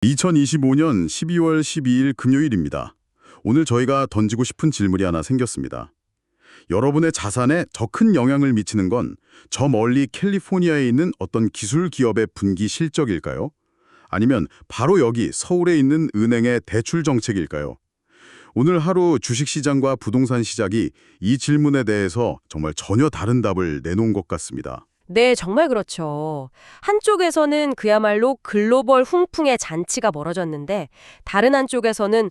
2025년 12월 12일 금요일입니다. 오늘 저희가 던지고 싶은 질문이 하나 생겼습니다. 여러분의 자산에 더 큰 영향을 미치는 건 저 멀리 캘리포니아에 있는 어떤 기술 기업의 분기 실적일까요? 아니면 바로 여기 서울에 있는 은행의 대출 정책일까요? 오늘 하루 주식시장과 부동산 시장이 이 질문에 대해서 정말 전혀 다른 답을 내놓은 것 같습니다. 네, 정말 그렇죠. 한쪽에서는 그야말로 글로벌 훈풍의 잔치가 벌어졌는데 다른 한쪽에서는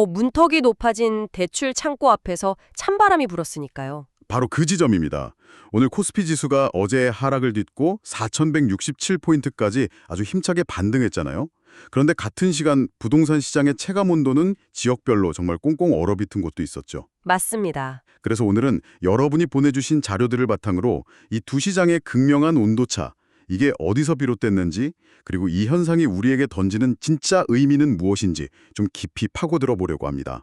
문턱이 높아진 대출 창고 앞에서 찬바람이 불었으니까요. 바로 그 지점입니다. 오늘 코스피 지수가 어제의 하락을 딛고 4,167포인트까지 아주 힘차게 반등했잖아요. 그런데 같은 시간 부동산 시장의 체감 온도는 지역별로 정말 꽁꽁 얼어붙은 곳도 있었죠. 맞습니다. 그래서 오늘은 여러분이 보내주신 자료들을 바탕으로 이 두 시장의 극명한 온도차, 이게 어디서 비롯됐는지, 그리고 이 현상이 우리에게 던지는 진짜 의미는 무엇인지 좀 깊이 파고들어 보려고 합니다.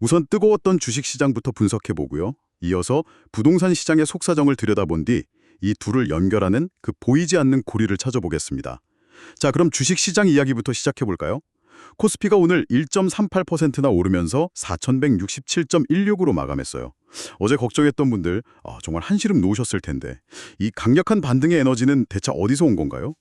우선 뜨거웠던 주식시장부터 분석해보고요. 이어서 부동산 시장의 속사정을 들여다본 뒤 이 둘을 연결하는 그 보이지 않는 고리를 찾아보겠습니다. 자, 그럼 주식시장 이야기부터 시작해볼까요? 코스피가 오늘 1.38%나 오르면서 4,167.16으로 마감했어요. 어제 걱정했던 분들 정말 한시름 놓으셨을 텐데 이 강력한 반등의 에너지는 대체 어디서 온 건가요?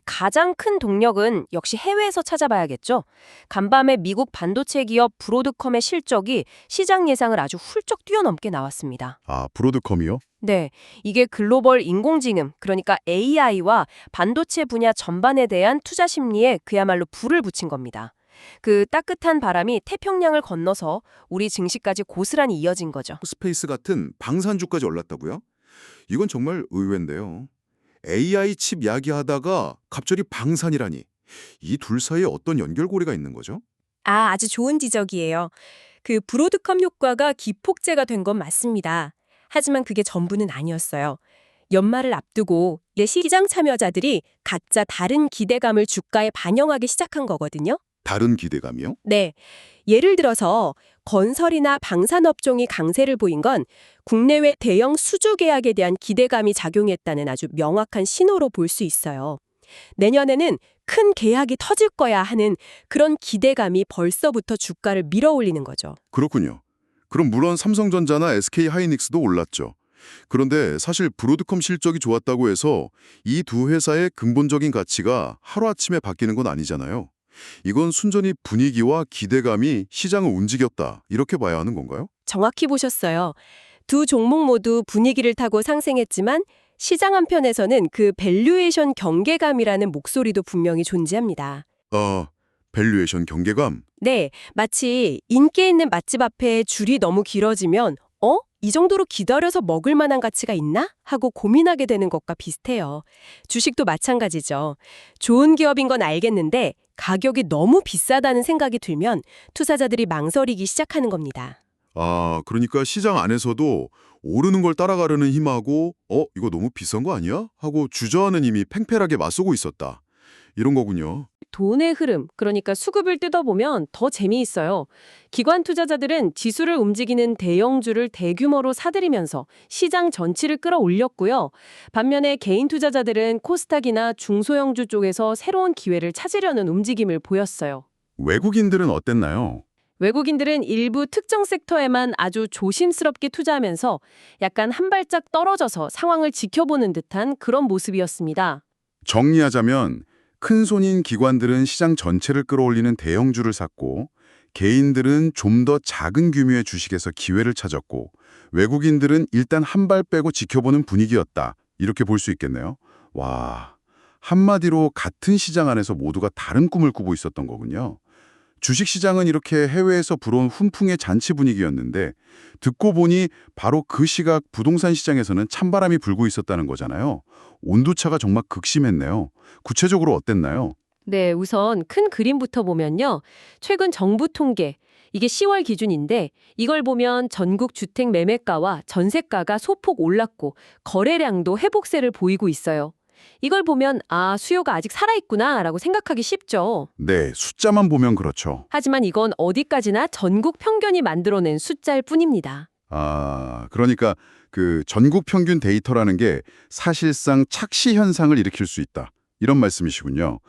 가장 큰 동력은 역시 해외에서 찾아봐야겠죠. 간밤에 미국 반도체 기업 브로드컴의 실적이 시장 예상을 아주 훌쩍 뛰어넘게 나왔습니다. 아, 브로드컴이요? 네, 이게 글로벌 인공지능, 그러니까 AI와 반도체 분야 전반에 대한 투자 심리에 그야말로 불을 붙인 겁니다. 그 따뜻한 바람이 태평양을 건너서 우리 증시까지 고스란히 이어진 거죠. 스페이스 같은 방산주까지 올랐다고요? 이건 정말 의외인데요. AI 칩 이야기하다가 갑자기 방산이라니. 이 둘 사이에 어떤 연결고리가 있는 거죠? 아주 좋은 지적이에요. 그 브로드컴 효과가 기폭제가 된 건 맞습니다. 하지만 그게 전부는 아니었어요. 연말을 앞두고 이제 시장 참여자들이 각자 다른 기대감을 주가에 반영하기 시작한 거거든요. 다른 기대감이요? 네. 예를 들어서 건설이나 방산업종이 강세를 보인 건 국내외 대형 수주 계약에 대한 기대감이 작용했다는 아주 명확한 신호로 볼 수 있어요. 내년에는 큰 계약이 터질 거야 하는 그런 기대감이 벌써부터 주가를 밀어올리는 거죠. 그렇군요. 그럼 물론 삼성전자나 SK하이닉스도 올랐죠. 그런데 사실 브로드컴 실적이 좋았다고 해서 이 두 회사의 근본적인 가치가 하루아침에 바뀌는 건 아니잖아요. 이건 순전히 분위기와 기대감이 시장을 움직였다, 이렇게 봐야 하는 건가요? 정확히 보셨어요. 두 종목 모두 분위기를 타고 상승했지만 시장 한편에서는 그 밸류에이션 경계감이라는 목소리도 분명히 존재합니다. 밸류에이션 경계감? 네, 마치 인기 있는 맛집 앞에 줄이 너무 길어지면 이 정도로 기다려서 먹을 만한 가치가 있나? 하고 고민하게 되는 것과 비슷해요. 주식도 마찬가지죠. 좋은 기업인 건 알겠는데 가격이 너무 비싸다는 생각이 들면 투자자들이 망설이기 시작하는 겁니다. 그러니까 시장 안에서도 오르는 걸 따라가려는 힘하고 이거 너무 비싼 거 아니야? 하고 주저하는 힘이 팽팽하게 맞서고 있었다. 이런 거군요. 돈의 흐름, 그러니까 수급을 뜯어보면 더 재미있어요. 기관 투자자들은 지수를 움직이는 대형주를 대규모로 사들이면서 시장 전치를 끌어올렸고요. 반면에 개인 투자자들은 코스닥이나 중소형주 쪽에서 새로운 기회를 찾으려는 움직임을 보였어요. 외국인들은 어땠나요? 외국인들은 일부 특정 섹터에만 아주 조심스럽게 투자하면서 약간 한 발짝 떨어져서 상황을 지켜보는 듯한 그런 모습이었습니다. 정리하자면 큰 손인 기관들은 시장 전체를 끌어올리는 대형주를 샀고 개인들은 좀 더 작은 규모의 주식에서 기회를 찾았고 외국인들은 일단 한 발 빼고 지켜보는 분위기였다. 이렇게 볼 수 있겠네요. 와, 한마디로 같은 시장 안에서 모두가 다른 꿈을 꾸고 있었던 거군요. 주식시장은 이렇게 해외에서 불어온 훈풍의 잔치 분위기였는데 듣고 보니 바로 그 시각 부동산 시장에서는 찬바람이 불고 있었다는 거잖아요. 온도차가 정말 극심했네요. 구체적으로 어땠나요? 네, 우선 큰 그림부터 보면요. 최근 정부 통계, 이게 10월 기준인데 이걸 보면 전국 주택 매매가와 전세가가 소폭 올랐고 거래량도 회복세를 보이고 있어요. 이걸 보면 수요가 아직 살아있구나 라고 생각하기 쉽죠. 네, 숫자만 보면 그렇죠. 하지만 이건 어디까지나 전국 평균이 만들어낸 숫자일 뿐입니다. 그러니까 그 전국 평균 데이터라는 게 사실상 착시 현상을 일으킬 수 있다. 이런 말씀이시군요.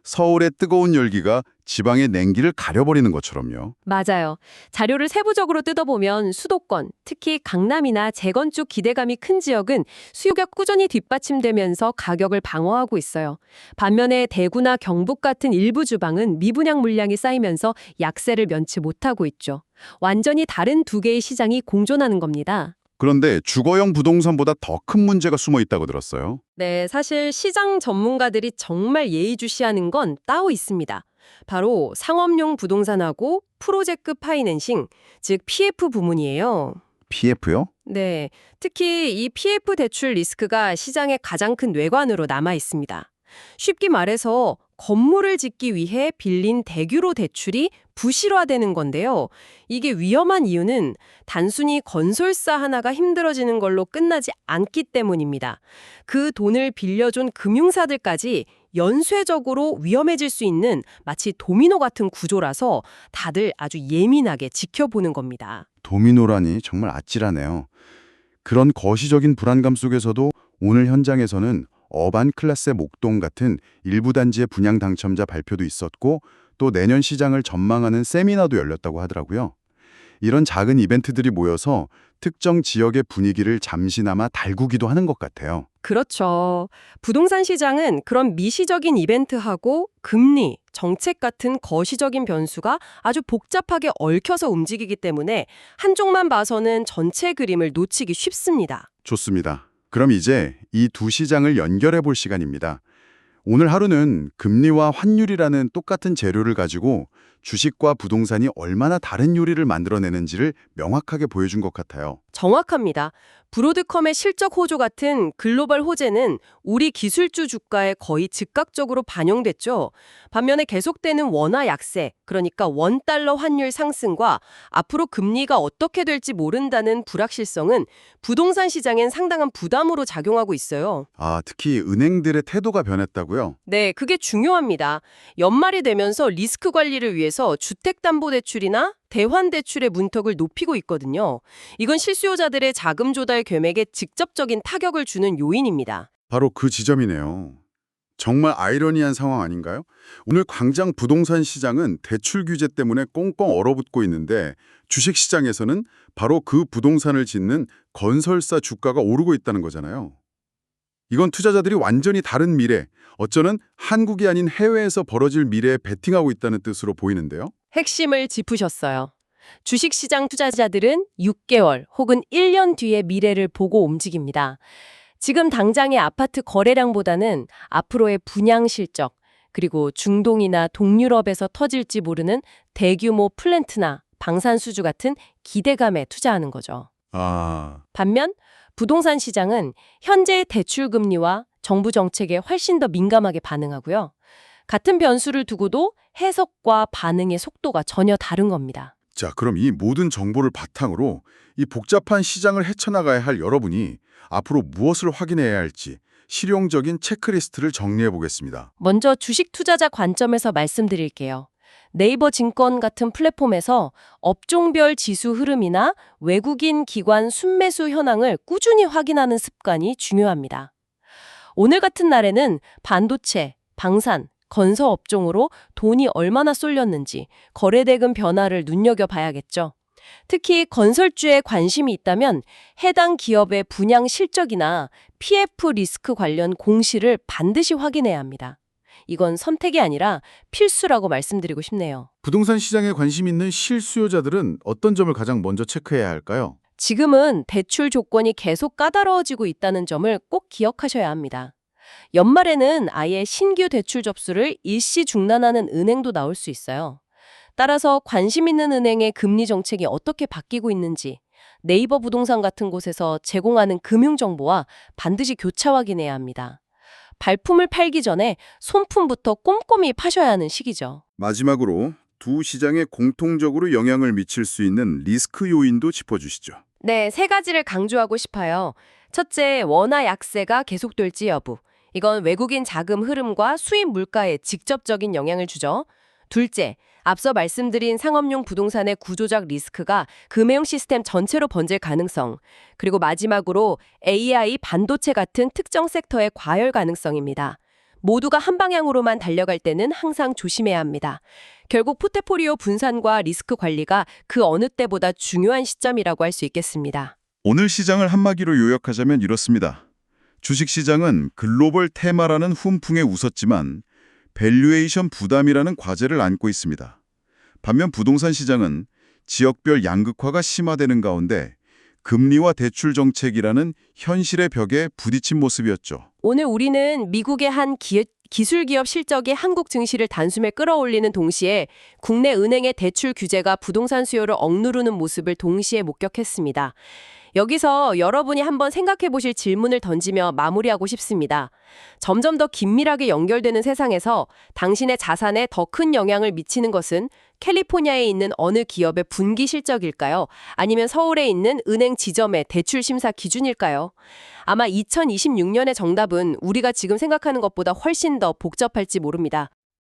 서울의 뜨거운 열기가 지방의 냉기를 가려버리는 것처럼요. 맞아요. 자료를 세부적으로 뜯어보면 수도권, 특히 강남이나 재건축 기대감이 큰 지역은 수요가 꾸준히 뒷받침되면서 가격을 방어하고 있어요. 반면에 대구나 경북 같은 일부 주방은 미분양 물량이 쌓이면서 약세를 면치 못하고 있죠. 완전히 다른 두 개의 시장이 공존하는 겁니다. 그런데 주거용 부동산보다 더 큰 문제가 숨어 있다고 들었어요. 네, 사실 시장 전문가들이 정말 예의주시하는 건 따로 있습니다. 바로 상업용 부동산하고 프로젝트 파이낸싱, 즉 PF 부문이에요. PF요? 네, 특히 이 PF 대출 리스크가 시장의 가장 큰 뇌관으로 남아 있습니다. 쉽게 말해서 건물을 짓기 위해 빌린 대규모 대출이 부실화되는 건데요. 이게 위험한 이유는 단순히 건설사 하나가 힘들어지는 걸로 끝나지 않기 때문입니다. 그 돈을 빌려준 금융사들까지 연쇄적으로 위험해질 수 있는 마치 도미노 같은 구조라서 다들 아주 예민하게 지켜보는 겁니다. 도미노라니 정말 아찔하네요. 그런 거시적인 불안감 속에서도 오늘 현장에서는 어반 클래스의 목동 같은 일부 단지의 분양 당첨자 발표도 있었고 또 내년 시장을 전망하는 세미나도 열렸다고 하더라고요. 이런 작은 이벤트들이 모여서 특정 지역의 분위기를 잠시나마 달구기도 하는 것 같아요. 그렇죠. 부동산 시장은 그런 미시적인 이벤트하고 금리, 정책 같은 거시적인 변수가 아주 복잡하게 얽혀서 움직이기 때문에 한쪽만 봐서는 전체 그림을 놓치기 쉽습니다. 좋습니다. 그럼 이제 이 두 시장을 연결해 볼 시간입니다. 오늘 하루는 금리와 환율이라는 똑같은 재료를 가지고 주식과 부동산이 얼마나 다른 요리를 만들어내는지를 명확하게 보여준 것 같아요. 정확합니다. 브로드컴의 실적 호조 같은 글로벌 호재는 우리 기술주 주가에 거의 즉각적으로 반영됐죠. 반면에 계속되는 원화 약세, 그러니까 원달러 환율 상승과 앞으로 금리가 어떻게 될지 모른다는 불확실성은 부동산 시장엔 상당한 부담으로 작용하고 있어요. 특히 은행들의 태도가 변했다고요? 네, 그게 중요합니다. 연말이 되면서 리스크 관리를 위해서 주택담보대출이나 대환대출의 문턱을 높이고 있거든요. 이건 실수요자들의 자금 조달 계획에 직접적인 타격을 주는 요인입니다. 바로 그 지점이네요. 정말 아이러니한 상황 아닌가요? 오늘 광장 부동산 시장은 대출 규제 때문에 꽁꽁 얼어붙고 있는데 주식시장에서는 바로 그 부동산을 짓는 건설사 주가가 오르고 있다는 거잖아요. 이건 투자자들이 완전히 다른 미래, 어쩌면 한국이 아닌 해외에서 벌어질 미래에 베팅하고 있다는 뜻으로 보이는데요. 핵심을 짚으셨어요. 주식시장 투자자들은 6개월 혹은 1년 뒤의 미래를 보고 움직입니다. 지금 당장의 아파트 거래량보다는 앞으로의 분양 실적, 그리고 중동이나 동유럽에서 터질지 모르는 대규모 플랜트나 방산수주 같은 기대감에 투자하는 거죠. 반면 부동산 시장은 현재의 대출 금리와 정부 정책에 훨씬 더 민감하게 반응하고요. 같은 변수를 두고도 해석과 반응의 속도가 전혀 다른 겁니다. 자, 그럼 이 모든 정보를 바탕으로 이 복잡한 시장을 헤쳐나가야 할 여러분이 앞으로 무엇을 확인해야 할지 실용적인 체크리스트를 정리해 보겠습니다. 먼저 주식 투자자 관점에서 말씀드릴게요. 네이버 증권 같은 플랫폼에서 업종별 지수 흐름이나 외국인 기관 순매수 현황을 꾸준히 확인하는 습관이 중요합니다. 오늘 같은 날에는 반도체, 방산, 건설 업종으로 돈이 얼마나 쏠렸는지 거래대금 변화를 눈여겨봐야겠죠. 특히 건설주에 관심이 있다면 해당 기업의 분양 실적이나 PF 리스크 관련 공시를 반드시 확인해야 합니다. 이건 선택이 아니라 필수라고 말씀드리고 싶네요. 부동산 시장에 관심 있는 실수요자들은 어떤 점을 가장 먼저 체크해야 할까요? 지금은 대출 조건이 계속 까다로워지고 있다는 점을 꼭 기억하셔야 합니다. 연말에는 아예 신규 대출 접수를 일시 중단하는 은행도 나올 수 있어요. 따라서 관심 있는 은행의 금리 정책이 어떻게 바뀌고 있는지 네이버 부동산 같은 곳에서 제공하는 금융정보와 반드시 교차 확인해야 합니다. 발품을 팔기 전에 손품부터 꼼꼼히 파셔야 하는 시기죠. 마지막으로 두 시장에 공통적으로 영향을 미칠 수 있는 리스크 요인도 짚어주시죠. 네, 세 가지를 강조하고 싶어요. 첫째, 원화 약세가 계속될지 여부. 이건 외국인 자금 흐름과 수입 물가에 직접적인 영향을 주죠. 둘째, 앞서 말씀드린 상업용 부동산의 구조적 리스크가 금융 시스템 전체로 번질 가능성. 그리고 마지막으로 AI, 반도체 같은 특정 섹터의 과열 가능성입니다. 모두가 한 방향으로만 달려갈 때는 항상 조심해야 합니다. 결국 포트포리오 분산과 리스크 관리가 그 어느 때보다 중요한 시점이라고 할 수 있겠습니다. 오늘 시장을 한마디로 요약하자면 이렇습니다. 주식시장은 글로벌 테마라는 훈풍에 웃었지만 밸류에이션 부담이라는 과제를 안고 있습니다. 반면 부동산 시장은 지역별 양극화가 심화되는 가운데 금리와 대출 정책이라는 현실의 벽에 부딪힌 모습이었죠. 오늘 우리는 미국의 한 기술 기업 실적이 한국 증시를 단숨에 끌어올리는 동시에 국내 은행의 대출 규제가 부동산 수요를 억누르는 모습을 동시에 목격했습니다. 여기서 여러분이 한번 생각해 보실 질문을 던지며 마무리하고 싶습니다. 점점 더 긴밀하게 연결되는 세상에서 당신의 자산에 더 큰 영향을 미치는 것은 캘리포니아에 있는 어느 기업의 분기 실적일까요? 아니면 서울에 있는 은행 지점의 대출 심사 기준일까요? 아마 2026년의 정답은 우리가 지금 생각하는 것보다 훨씬 더 복잡할지 모릅니다.